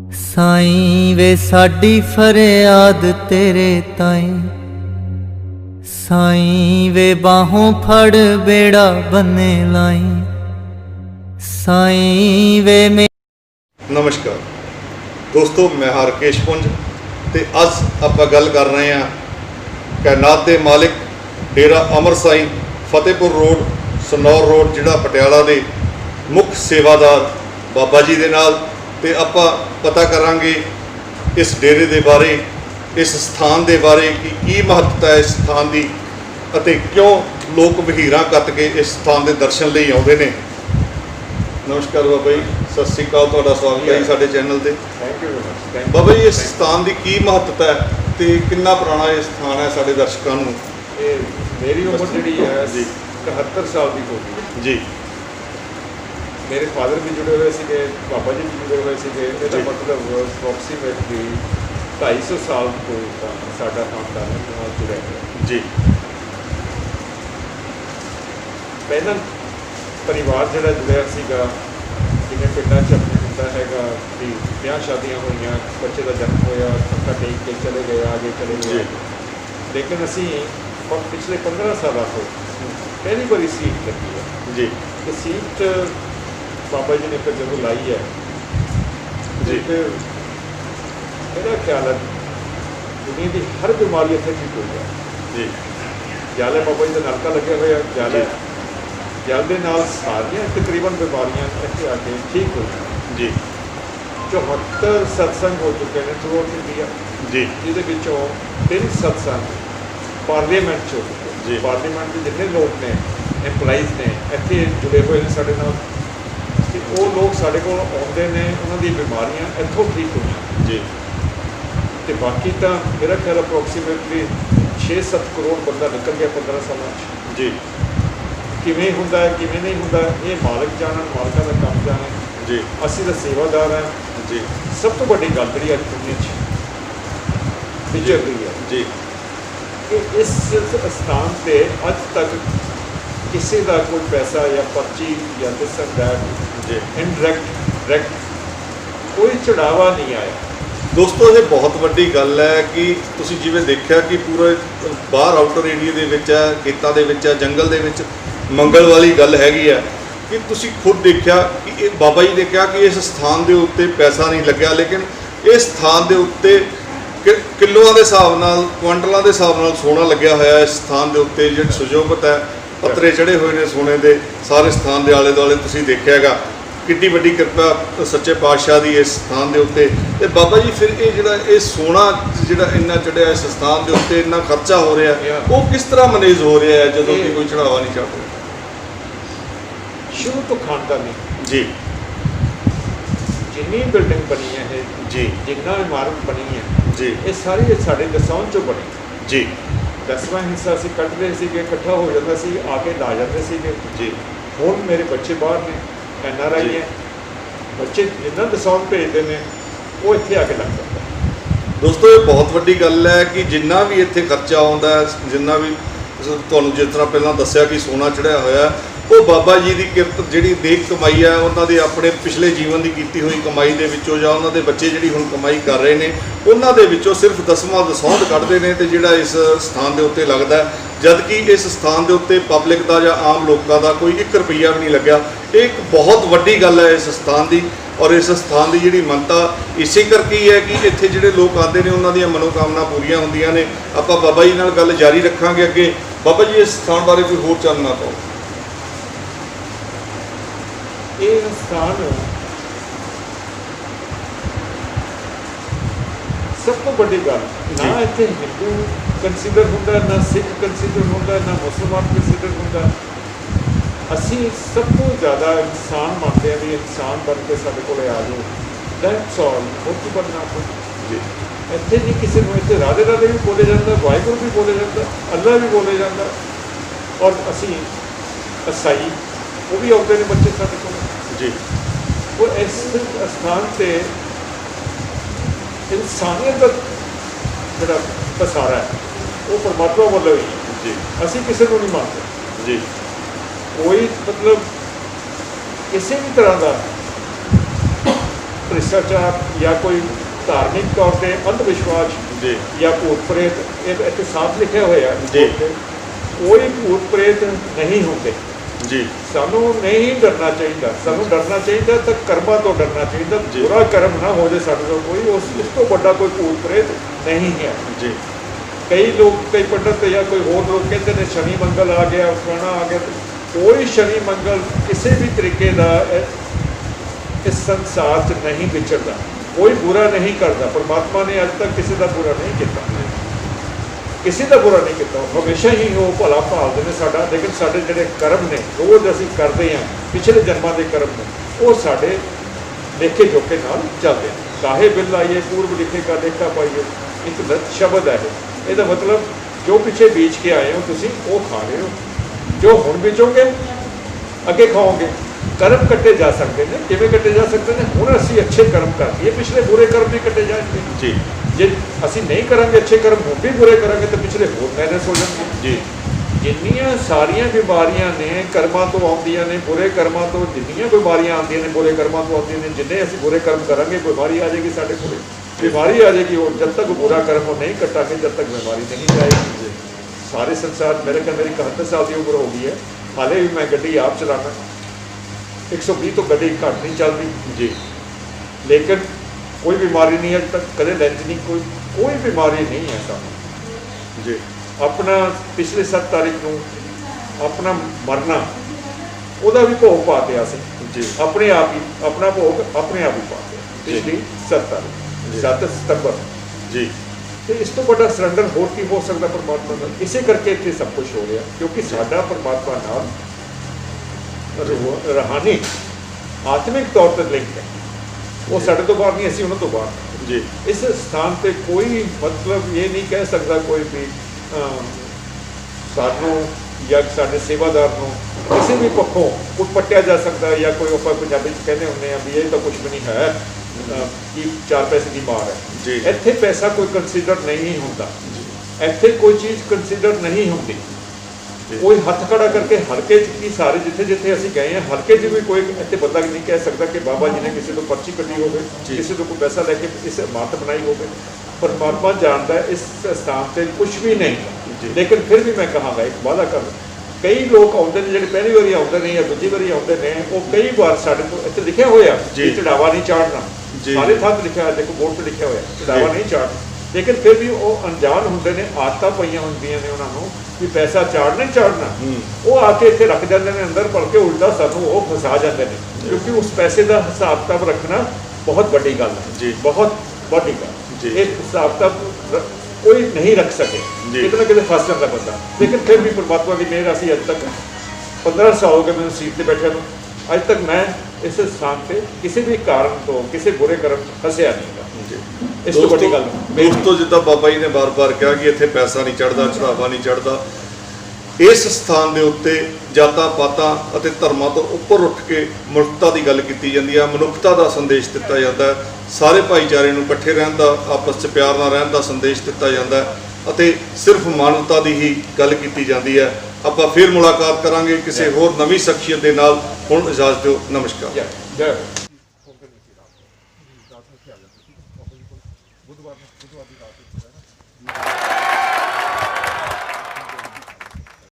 साईं वे साडी फरियाद तेरे ताईं, साईं वे बाहों फड़ बेड़ा बने लाई, साईं वे में। नमस्कार दोस्तों, मैं हरकेश पुंज ते अज आपां गल कर रहे हैं कैनात दे मालिक डेरा अमर साईं फतेहपुर रोड सनौर रोड जिला पटियाला दे मुख्य सेवादार बाबा जी दे नाल ते आपां पता करांगे इस डेरे दे बारे, इस स्थान दे बारे की महत्ता है इस स्थान की अते क्यों लोग वहीरां कत के इस स्थान के दर्शन लई आउंदे ने। नमस्कार बाबा जी, सत श्री अकाल, तुहाडा स्वागत है जी साडे चैनल ते। Thank you very much. बाबा जी, इस स्थान की महत्ता है ते कितना पुराना ये स्थान है साडे दर्शकों नूं? ये मेरी उम्र जी है जी 71 साल की हो गई जी। मेरे फादर भी जुड़े हुए थे, बाबा जी भी जुड़े हुए थे। इसका मतलब अप्रोक्सीमेटली 250 साल को साडा खानदान नाल जुड़े हुए जी। पहला परिवार जोड़ा जुड़िया सीगा जिन्हें पिंडा च होंदा हैगा कि ब्याह शादियां होईयां, बच्चे का जन्म होया, मत्था टेक के चले गए, आगे चले गए। लेकिन असी पिछले 15 साल तो पहली बारी सीट लगी है जी। तो सीट बाबा जी ने फिर जब लाई है जी। फिर मेरा ख्याल है दुनिया की हर बीमारी इतने ठीक हो जाए जी। जल है बाबा जी का नलका लगे हुए जल है, जल के नाल सारियां तकरीबन बीमारियां इतने आके ठीक हो जाए जी। 74 सत्संग हो चुके हैं थ्रू आउट इंडिया जी। जिसके 3 सत्संग पार्लीमेंट च हो चुके जी। पार्लीमेंट के जितने लोग ने एम्पलाइज ने इतने जुड़े हुए हैं साढ़े नाल कि वो लोग साढ़े को आते हैं, उन्होंने बीमारियां इतों ठीक हुई जी। तो बाकी तो मेरा ख्याल अप्रोक्सीमेटली 6-7 करोड़ बंदा निकल गया 15 साल जी। किमें होंदा है किमें नहीं होंदा ये मालिक जानन, मालिका का काम जाने जी। असी तो सेवादार हैं जी। सब तो बड़ी गल जी अज दुनिया विचर रही है जी। कि इस स्थान से अज तक किसी का कोई पैसा या पर्ची या दिस एंड दैट जी। इनडायरैक्ट डायरैक्ट कोई चढ़ावा नहीं आया। दोस्तों, ये बहुत वड्डी गल है कि तुसीं जिवें देखिया कि पूरे बाहर आउटर एरिया दे विच है, खेतां दे विच है, जंगल दे विच मंगल वाली गल हैगी है कि तुसीं खुद देखिया कि ये बाबा जी ने कहा कि इस स्थान के उत्ते पैसा नहीं लग्या, लेकिन इस स्थान के उत्ते किलोआं दे हिसाब नाल, क्वांटलां दे हिसाब नाल सोना लग्या होया। इस स्थान के उत्ते जिहड़ी सुजोबत है, पत्तरे चढ़े हुए ने सोने के सारे स्थान के आले दुआले तुसीं देखिया हैगा कितनी वड्डी कृपा सच्चे पातशाह की इस स्थान के उत्ते। ते बाबा जी फिर ये जिहड़ा ये सोना जिहड़ा इन्ना चढ़िया इस स्थान के उत्ते इन्ना खर्चा हो रहा है, वो किस तरह मैनेज हो रहा है जदों कि कोई चढ़ावा नहीं चढ़ रहा? शुरू तो खानदानी जी। जिन्नी बिल्डिंग बनी है जी। जिन्ना इमारत बनी है जी। ये सारी साढ़े दसौं चो बनी। जी। 10वां हिस्सा असी कटते थे, इकट्ठा हो जाता सी, आके ला जाते थे जी। हुण मेरे बच्चे बाहर ने, NRI हैं, बच्चे जिन्ना दसौं भेजते हैं वो इत्थे आके लग जाता है। दोस्तों, ये बहुत वड्डी गल है कि जिन्ना भी इत्थे खर्चा आउंदा है, जिन्ना भी तुहानूं जिस तरह पहलां दस्सिया कि सोना चढ़िया होया, वो बाबा जी की किरत जिहड़ी देख कमाई है उन्होंने अपने पिछले जीवन की कीती हुई कमाई के विचों जां उन्होंने बच्चे जिहड़ी हुण कमाई कर रहे हैं उन्होंने विचों सिर्फ 10वां दसौंध कढ़दे ने ते जिहड़ा इस स्थान के उत्ते लगदा है, जबकि इस स्थान के उत्ते पब्लिक का या आम लोगों का कोई 1 रुपया भी नहीं लग्या। एक बहुत वड्डी गल है इस स्थान की, और इस स्थान की जिहड़ी मनता इसे करके ही है कि इत्थे जिहड़े लोग आते हैं उन्हों दी मनोकामना पूरीआं हुंदियां ने। आपां बाबा जी नाल गल जारी रखांगे अगे। बाबा जी, इस स्थान बारे कोई होर चानना पाओ। ये स्थान सब तो बड़ी गल ना इतने हिंदू कंसीडर होंदा, ना सिख कंसीडर होंदा, ना मुसलमान कंसीडर होंदा। असी सब तो ज़्यादा इंसान मानते हैं भी इंसान बन के साढ़े को आ जाओ, दैट्स ऑल। और की बनना जी इतने नहीं किसी को इतने राधे राधे भी बोले जाता, वाहिगुरू भी बोले जाता, अल्लाह भी बोले जाता। और असी ईसाई वो भी आते हैं बच्चे साढ़े को जी। वो इस स्थान से इंसानियत का जोड़ा पसारा है वो परमात्मा वालों ही जी। असी किसी को नहीं मानते जी। कोई मतलब किसी भी तरह का ਭ੍ਰਿਸ਼ਟਾਚਾਰ ਜਾਂ ਕੋਈ ਧਾਰਮਿਕ ਤੌਰ ਤੇ ਅੰਧ ਵਿਸ਼ਵਾਸ ਜੀ ਜਾਂ ਭੂਤ ਪ੍ਰੇਤ, ਇਹ ਇੱਥੇ ਸਾਫ਼ ਲਿਖਿਆ ਹੋਇਆ ਜੀ। ਕੋਈ ਭੂਤ ਪ੍ਰੇਤ ਨਹੀਂ ਹੁੰਦੇ। ਜੀ ਸਾਨੂੰ ਨਹੀਂ ਡਰਨਾ ਚਾਹੀਦਾ, ਸਾਨੂੰ ਡਰਨਾ ਚਾਹੀਦਾ ਤਾਂ ਕਰਮਾਂ ਤੋਂ ਡਰਨਾ ਚਾਹੀਦਾ। ਜੀ। ਬੁਰਾ ਕਰਮ ਨਾ ਹੋ ਜਾਏ ਸਾਡੇ ਤੋਂ ਕੋਈ, ਉਸ ਤੋਂ ਵੱਡਾ ਕੋਈ ਭੂਤ ਪ੍ਰੇਤ ਨਹੀਂ ਹੈ। ਜੀ ਕਈ ਲੋਕ, ਕਈ ਪੰਡਤ ਜਾਂ ਕੋਈ ਹੋਰ ਲੋਕ ਕਹਿੰਦੇ ਨੇ ਸ਼ਨੀ ਮੰਗਲ ਆ ਗਿਆ, ਫਲਾਣਾ ਆ ਗਿਆ। ਕੋਈ ਸ਼ਨੀ ਮੰਗਲ ਕਿਸੇ ਵੀ ਤਰੀਕੇ ਦਾ ਇਸ ਸੰਸਾਰ 'ਚ ਨਹੀਂ ਵਿਚਰਦਾ, ਕੋਈ ਬੁਰਾ ਨਹੀਂ ਕਰਦਾ। ਪਰਮਾਤਮਾ ਨੇ ਅੱਜ ਤੱਕ ਕਿਸੇ ਦਾ ਬੁਰਾ ਨਹੀਂ ਕੀਤਾ, ਕਿਸੇ ਦਾ ਬੁਰਾ ਨਹੀਂ ਕੀਤਾ। ਹਮੇਸ਼ਾ ਹੀ ਉਹ ਭਲਾ ਭਾਲਦੇ ਨੇ ਸਾਡਾ। ਲੇਕਿਨ ਸਾਡੇ ਜਿਹੜੇ ਕਰਮ ਨੇ ਰੋਜ਼ ਅਸੀਂ ਕਰਦੇ ਹਾਂ, ਪਿਛਲੇ ਜਨਮਾਂ ਦੇ ਕਰਮ ਨੇ, ਉਹ ਸਾਡੇ ਲੇਖੇ ਜੋਖੇ ਨਾਲ ਚੱਲਦੇ ਹਨ। ਕਾਹੇ ਬਿੱਲ ਆਈਏ ਪੂਰਬ ਲਿਖੇ ਕਾ ਲੇਖਾ ਪਾਈਏ, ਇੱਕ ਸ਼ਬਦ ਹੈ ਇਹ। ਇਹਦਾ ਮਤਲਬ ਜੋ ਪਿੱਛੇ ਬੀਜ ਕੇ ਆਏ ਹੋ ਤੁਸੀਂ, ਉਹ ਖਾ ਰਹੇ ਹੋ। ਜੋ ਹੁਣ ਬੀਜੋਗੇ ਅੱਗੇ ਖਾਓਗੇ। ਕਰਮ ਕੱਟੇ ਜਾ ਸਕਦੇ ਨੇ। ਕਿਵੇਂ ਕੱਟੇ ਜਾ ਸਕਦੇ ਨੇ? ਹੁਣ ਅਸੀਂ ਅੱਛੇ ਕਰਮ ਕਰ ਲਈਏ, ਪਿਛਲੇ ਬੁਰੇ ਕਰਮ ਨਹੀਂ ਕੱਟੇ ਜਾਣਗੇ। ਜੀ ਜੇ ਅਸੀਂ ਨਹੀਂ ਕਰਾਂਗੇ ਅੱਛੇ ਕਰਮ, ਹੁਣ ਵੀ ਬੁਰੇ ਕਰਾਂਗੇ ਤਾਂ ਪਿਛਲੇ ਹੋਰ ਮਾਈਨਸ ਹੋ ਜਾਣਗੇ। ਜੀ ਜਿੰਨੀਆਂ ਸਾਰੀਆਂ ਬਿਮਾਰੀਆਂ ਨੇ ਕਰਮਾਂ ਤੋਂ ਆਉਂਦੀਆਂ ਨੇ, ਬੁਰੇ ਕਰਮਾਂ ਤੋਂ ਜਿੰਨੀਆਂ ਬਿਮਾਰੀਆਂ ਆਉਂਦੀਆਂ ਨੇ ਬੁਰੇ ਕਰਮਾਂ ਤੋਂ ਆਉਂਦੀਆਂ ਨੇ। ਜਿੰਨੇ ਅਸੀਂ ਬੁਰੇ ਕਰਮ ਕਰਾਂਗੇ ਬਿਮਾਰੀ ਆ ਜਾਏਗੀ ਸਾਡੇ ਕੋਲ, ਬਿਮਾਰੀ ਆ ਜਾਏਗੀ। ਉਹ ਜਦ ਤੱਕ ਬੁਰਾ ਕਰਮ ਉਹ ਨਹੀਂ ਕੱਟਾਂਗੇ ਜਦ ਤੱਕ ਬਿਮਾਰੀ ਨਹੀਂ ਜਾਏਗੀ। ਸਾਰੇ ਸੰਸਾਰ, ਮੇਰੀ 71 ਸਾਲ ਦੀ ਉਮਰ ਹੋ ਗਈ ਹੈ, ਹਾਲੇ ਵੀ ਮੈਂ ਗੱਡੀ ਆਪ ਚਲਾਉਣਾ। 120 ਤੋਂ ਗੱਡੀ ਘੱਟ ਨਹੀਂ ਚੱਲਦੀ ਜੀ ਲੇਕਿਨ ਕੋਈ ਬਿਮਾਰੀ ਨਹੀਂ ਅੱਜ ਤੱਕ, ਕਦੇ ਲੈਂਜ ਨਹੀਂ, ਕੋਈ ਬਿਮਾਰੀ ਨਹੀਂ ਹੈ ਸਾਨੂੰ। ਜੀ ਆਪਣਾ ਪਿਛਲੇ 7 ਤਾਰੀਖ ਨੂੰ ਆਪਣਾ ਮਰਨਾ, ਉਹਦਾ ਵੀ ਭੋਗ ਪਾ ਦਿਆ ਸੀ ਜੀ ਆਪਣੇ ਆਪ ਹੀ। ਆਪਣਾ ਭੋਗ ਆਪਣੇ ਆਪ ਹੀ ਪਾ ਦਿਆ ਪਿਛਲੀ 7 ਤਾਰੀਖ, 7 ਸਤੰਬਰ। ਜੀ ਤੇ ਇਸ ਤੋਂ ਵੱਡਾ ਸਰੈਂਡਰ ਹੋਰ ਕੀ ਹੋ ਸਕਦਾ ਪਰਮਾਤਮਾ ਦਾ? ਇਸੇ ਕਰਕੇ ਇੱਥੇ ਸਭ ਕੁਝ ਹੋ ਰਿਹਾ, ਕਿਉਂਕਿ ਸਾਡਾ ਪਰਮਾਤਮਾ ਨਾਲ ਰੂਹਾਨੀ ਆਤਮਿਕ ਤੌਰ ਤੇ ਲਿੰਕ ਹੈ। ਉਹ ਸਾਡੇ ਤੋਂ ਬਾਹਰ ਨਹੀਂ, ਅਸੀਂ ਉਹਨਾਂ ਤੋਂ ਬਾਹਰ। ਜੀ ਇਸ ਸਥਾਨ ਤੇ ਕੋਈ ਮਤਲਬ ਇਹ ਨਹੀਂ ਕਹਿ ਸਕਦਾ ਕੋਈ ਵੀ ਸਾਨੂੰ ਜਾਂ ਸਾਡੇ ਸੇਵਾਦਾਰ ਨੂੰ ਕਿਸੇ ਵੀ ਪੱਖੋਂ ਕੋਈ ਪੱਟਿਆ ਜਾ ਸਕਦਾ, ਜਾਂ ਕੋਈ ਆਪਾਂ ਪੰਜਾਬੀ 'ਚ ਕਹਿੰਦੇ ਹੁੰਦੇ ਆ ਵੀ ਇਹ ਤਾਂ ਕੁਝ ਵੀ ਨਹੀਂ ਹੈ, ਕਿ 4 ਪੈਸੇ ਦੀ ਮਾਰ ਹੈ। ਜੀ ਇੱਥੇ ਪੈਸਾ ਕੋਈ ਕੰਸੀਡਰ ਨਹੀਂ ਹੁੰਦਾ, ਇੱਥੇ ਕੋਈ ਚੀਜ਼ ਕੰਸੀਡਰ ਨਹੀਂ ਹੁੰਦੀ। ਕੋਈ ਹੱਥ ਖੜਾ ਕਰਕੇ ਹਲਕੇ 'ਚ ਕੀ ਸਾਰੇ ਜਿੱਥੇ ਜਿੱਥੇ ਅਸੀਂ ਗਏ ਹਾਂ ਹਲਕੇ 'ਚ ਵੀ ਕੋਈ ਇੱਥੇ ਬੰਦਾ ਨਹੀਂ ਕਹਿ ਸਕਦਾ ਕਿ ਬਾਬਾ ਜੀ ਨੇ ਕਿਸੇ ਤੋਂ ਪਰਚੀ ਕੱਢੀ ਹੋਵੇ, ਕਿਸੇ ਤੋਂ ਕੋਈ ਪੈਸਾ ਲੈ ਕੇ ਇਸ ਇਮਾਰਤ ਬਣਾਈ ਹੋਵੇ। ਪਰਮਾਤਮਾ ਜਾਣਦਾ ਇਸ ਸਥਾਨ ਤੇ ਕੁਝ ਵੀ ਨਹੀਂ। ਲੇਕਿਨ ਫਿਰ ਵੀ ਮੈਂ ਕਹਾਂਗਾ, ਇੱਕ ਵਾਅਦਾ ਕਰ, ਕਈ ਲੋਕ ਆਉਂਦੇ ਨੇ ਜਿਹੜੇ ਪਹਿਲੀ ਵਾਰੀ ਆਉਂਦੇ ਨੇ ਜਾਂ ਦੂਜੀ ਵਾਰੀ ਆਉਂਦੇ ਨੇ, ਉਹ ਕਈ ਵਾਰ ਸਾਡੇ ਤੋਂ ਇੱਥੇ ਲਿਖਿਆ ਹੋਇਆ ਕਿ ਚੜਾਵਾ ਨਹੀਂ ਚਾੜਨਾ। ਸਾਰੇ ਥਾਂ ਤੇ ਲਿਖਿਆ, ਦੇਖੋ ਬੋਰਡ ਤੇ ਲਿਖਿਆ ਹੋਇਆ ਚੜਾਵਾ ਨਹੀਂ ਚਾੜਨਾ। ਲੇਕਿਨ ਫਿਰ ਵੀ ਉਹ ਅਣਜਾਣ ਹੁੰਦੇ ਨੇ, ਆਦਤਾਂ ਪਈਆਂ ਹੁੰਦੀਆਂ ਨੇ ਉਹਨਾਂ ਨੂੰ ਵੀ ਪੈਸਾ ਚਾੜਨਾ ਹੀ ਚਾੜਨਾ। ਉਹ ਆ ਕੇ ਇੱਥੇ ਰੱਖ ਜਾਂਦੇ ਨੇ ਅੰਦਰ, ਭਲਕੇ ਉਲਟਾ ਸਾਨੂੰ ਉਹ ਫਸਾ ਜਾਂਦੇ ਨੇ, ਕਿਉਂਕਿ ਉਸ ਪੈਸੇ ਦਾ ਹਿਸਾਬ ਕਿਤਾਬ ਰੱਖਣਾ ਬਹੁਤ ਵੱਡੀ ਗੱਲ ਹੈ, ਬਹੁਤ ਵੱਡੀ ਗੱਲ। ਇਹ ਹਿਸਾਬ ਕਿਤਾਬ ਕੋਈ ਨਹੀਂ ਰੱਖ ਸਕੇ, ਕਿਤੇ ਨਾ ਕਿਤੇ ਫਸ ਜਾਂਦਾ ਬੰਦਾ। ਲੇਕਿਨ ਫਿਰ ਵੀ ਪਰਮਾਤਮਾ ਦੀ ਮਿਹਰ, ਅਸੀਂ ਅੱਜ ਤੱਕ 15 ਸਾਲ ਹੋ ਗਏ ਮੈਨੂੰ ਸੀਟ ਤੇ ਬੈਠਿਆ ਨੂੰ, ਅੱਜ ਤੱਕ ਮੈਂ ਇਸ ਸਥਾਨ ਤੇ ਕਿਸੇ ਵੀ ਕਾਰਨ ਤੋਂ ਕਿਸੇ ਬੁਰੇ ਕਰਮ ਫਸਿਆ ਨਹੀਂ। ਇਸ ਤੋਂ ਵੱਡੀ ਗੱਲ ਦੋਸਤੋ, ਜਿੱਦਾਂ ਬਾਬਾ ਜੀ ਨੇ ਬਾਰ-ਬਾਰ ਕਿਹਾ ਕਿ ਇੱਥੇ ਪੈਸਾ ਨਹੀਂ ਚੜ੍ਹਦਾ, ਚੜਾਵਾ ਨਹੀਂ ਚੜ੍ਹਦਾ, ਇਸ ਸਥਾਨ ਦੇ ਉੱਤੇ ਜਾਤਾਂ ਪਾਤਾਂ ਅਤੇ ਧਰਮਾਂ ਤੋਂ ਉੱਪਰ ਉੱਠ ਕੇ ਮਨੁੱਖਤਾ ਦੀ ਗੱਲ ਕੀਤੀ ਜਾਂਦੀ ਹੈ, ਮਨੁੱਖਤਾ ਦਾ ਸੰਦੇਸ਼ ਦਿੱਤਾ ਜਾਂਦਾ ਹੈ, ਸਾਰੇ ਭਾਈਚਾਰੇ ਨੂੰ ਇਕੱਠੇ ਰਹਿਣ ਦਾ, ਆਪਸ 'ਚ ਪਿਆਰ ਨਾਲ ਰਹਿਣ ਦਾ ਸੰਦੇਸ਼ ਦਿੱਤਾ ਜਾਂਦਾ ਹੈ ਅਤੇ ਸਿਰਫ ਮਾਨਵਤਾ ਦੀ ਹੀ ਗੱਲ ਕੀਤੀ ਜਾਂਦੀ ਹੈ। ਆਪਾਂ ਫਿਰ ਮੁਲਾਕਾਤ ਕਰਾਂਗੇ ਕਿਸੇ ਹੋਰ ਨਵੀਂ ਸ਼ਖਸੀਅਤ ਦੇ ਨਾਲ। ਹੁਣ ਇਜਾਜ਼ਤ ਦਿਓ, ਨਮਸਕਾਰ। ਜੈ ਬੁੱਧਵਾਰ ਦੀ ਰਾਤ